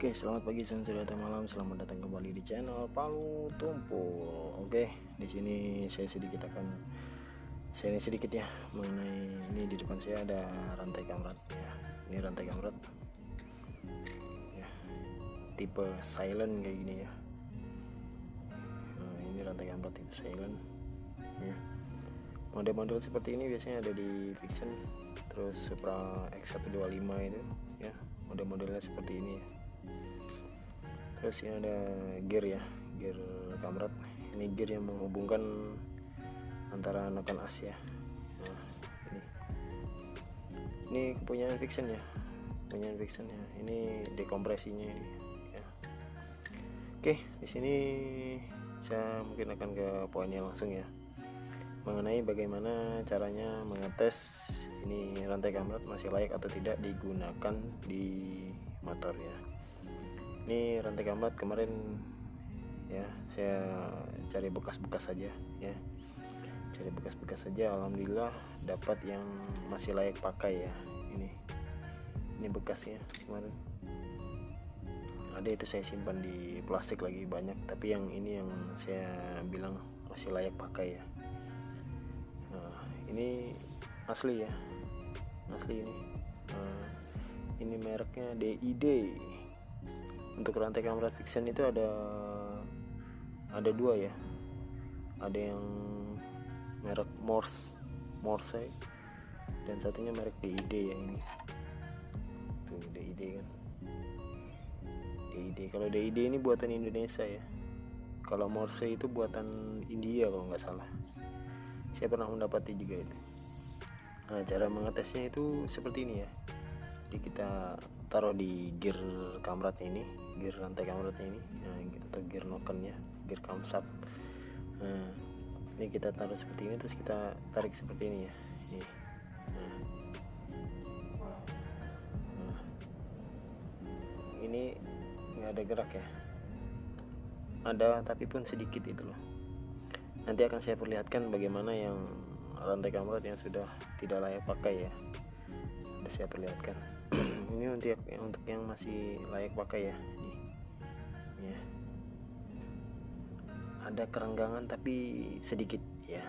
Oke, selamat pagi, siang, sore, atau malam. Selamat datang kembali di channel Palu Tumpul. Oke, di sini saya sedikit akan sharing sedikit ya mengenai ini. Di depan saya ada rantai kamrat ya. Ini rantai kamrat ya, tipe silent kayak gini ya. Nah, ini rantai kamrat tipe silent ya. Model-model seperti ini biasanya ada di Vixen, terus Supra X125 itu ya. Model-modelnya seperti ini ya. Terus ini ada gear ya, gear kamrat. Ini gear yang menghubungkan antara nekan as ya. Nah, ini kepunyaan Vixen ya, kepunyaan Vixen ya. Ini dekompresinya ini ya. Oke, di sini saya mungkin akan ke poinnya langsung ya, mengenai bagaimana caranya mengetes ini rantai kamrat masih layak atau tidak digunakan di motor ya. Ini rantai kamrat kemarin ya, saya cari bekas-bekas saja ya, cari bekas-bekas saja. Alhamdulillah dapat yang masih layak pakai ya. Ini bekasnya kemarin ada, itu saya simpan di plastik lagi banyak, tapi yang ini yang saya bilang masih layak pakai ya. Nah, ini asli ya, asli ini. Ini mereknya DID. Untuk rantai kamrat Vixen itu ada dua ya, ada yang merek Morse dan satunya merek DID yang ini tuh, DID kan. DID, kalau DID ini buatan Indonesia ya, kalau Morse itu buatan India kalau nggak salah. Saya pernah mendapati juga itu. Nah, cara mengetesnya itu seperti ini ya. Jadi kita taruh di gear kamrat ini, gear rantai kamrat ini, nah, atau gear nokennya, gear kamsat. Nah, ini kita taruh seperti ini, terus kita tarik seperti ini ya. Nah, ini nggak ada gerak ya, ada tapi pun sedikit itu loh. Nanti akan saya perlihatkan bagaimana yang rantai kamrat yang sudah tidak layak pakai ya. Nanti saya perlihatkan. Ini untuk yang masih layak pakai ya. Ya. Ada kerenggangan tapi sedikit ya.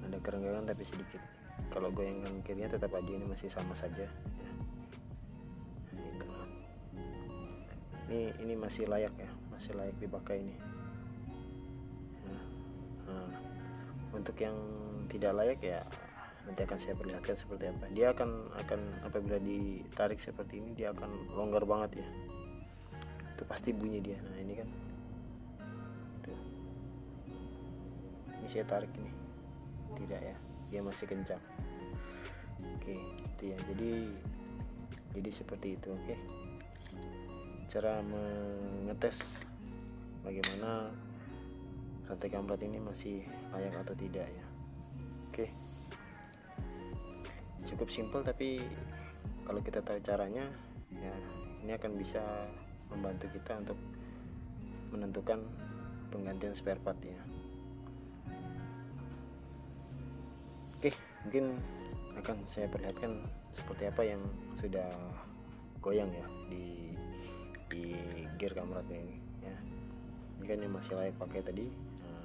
Ada kerenggangan tapi sedikit. Kalau goyangkan kirinya tetap aja ini masih sama saja ya. Ini masih layak ya, masih layak dipakai ini. Nah, untuk yang tidak layak ya nanti akan saya perlihatkan seperti apa. Dia akan apabila ditarik seperti ini dia akan longgar banget ya. Itu pasti bunyi dia. Nah, ini kan. Tuh. Ini saya tarik ini. Tidak ya. Dia masih kencang. Oke, itu ya. Jadi seperti itu, oke. Cara mengetes bagaimana rantai kamrat ini masih layak atau tidak ya. Oke. Cukup simpel, tapi kalau kita tahu caranya ya, ini akan bisa membantu kita untuk menentukan penggantian spare part ya. Oke, mungkin akan saya perlihatkan seperti apa yang sudah goyang ya di gear kamrat ini ya. Ini kan yang masih layak pakai tadi. Nah,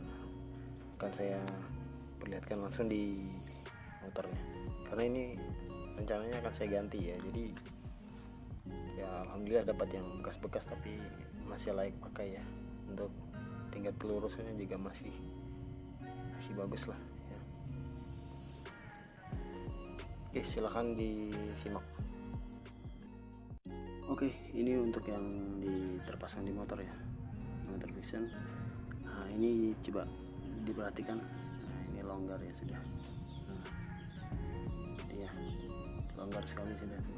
akan saya perlihatkan langsung di motornya, karena ini rencananya akan saya ganti ya. Jadi ya alhamdulillah dapat yang bekas-bekas tapi masih layak pakai ya. Untuk tingkat kelurusannya juga masih bagus lah ya. Oke, silahkan disimak. Oke, ini untuk yang terpasang di motor ya, motor Vixen. Nah, ini coba diperhatikan. Nah, ini longgar ya sudah. Nah, ya, longgar sekali sudah tuh.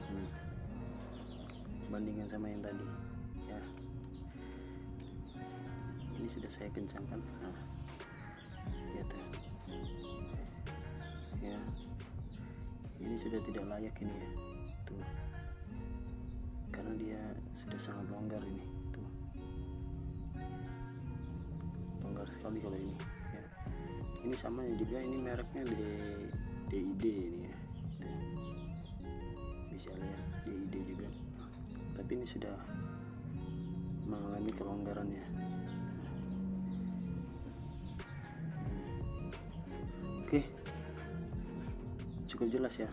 Ya. Bandingkan sama yang tadi ya. Ini sudah saya kencangkan. Nah, lihat ya. Ya. Ini sudah tidak layak ini ya. Tuh. Karena dia sudah sangat longgar ini. Tuh. Longgar sekali kalau ini ya. Ini sama juga, ini mereknya DID ini ya. Tuh. bisa lihat di ide juga, tapi ini sudah mengalami kelonggaran ya. Oke, cukup jelas ya,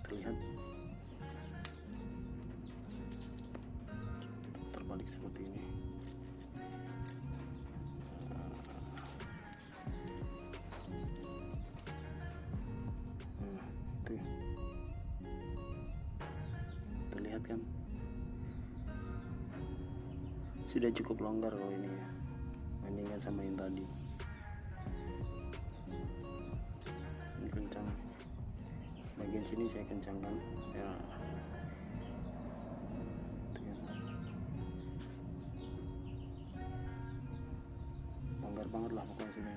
terlihat terbalik seperti ini. Itu terlihat kan, sudah cukup longgar kalau ini ya, bandingkan sama yang tadi. Ini kencang, bagian sini saya kencangkan ya. Longgar banget lah pokoknya sini.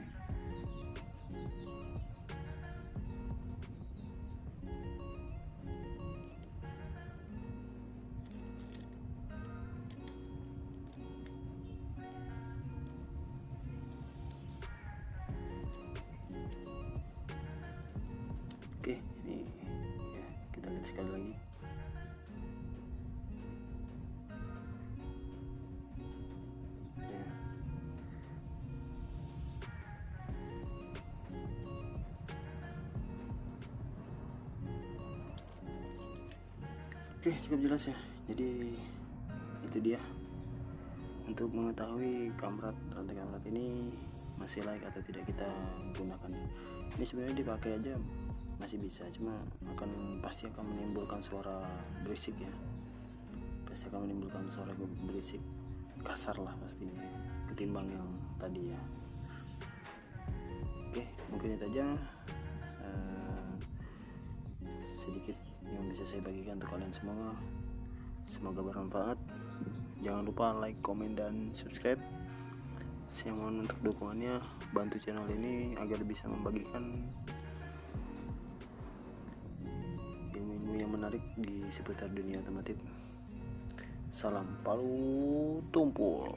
Oke, ini ya, kita lihat sekali lagi. Ya. Oke, cukup jelas ya. Jadi itu dia. Untuk mengetahui rantai kamrat ini masih layak atau tidak kita gunakan. Ini sebenarnya dipakai aja masih bisa, cuma pasti akan menimbulkan suara berisik ya, pasti akan menimbulkan suara berisik kasar lah pastinya ketimbang yang tadi ya. Oke, mungkin itu aja sedikit yang bisa saya bagikan untuk kalian semua. Semoga bermanfaat. Jangan lupa like, komen, dan subscribe. Saya mohon untuk dukungannya, bantu channel ini agar bisa membagikan ilmu-ilmu yang menarik di seputar dunia otomotif. Salam Palu Tumpul.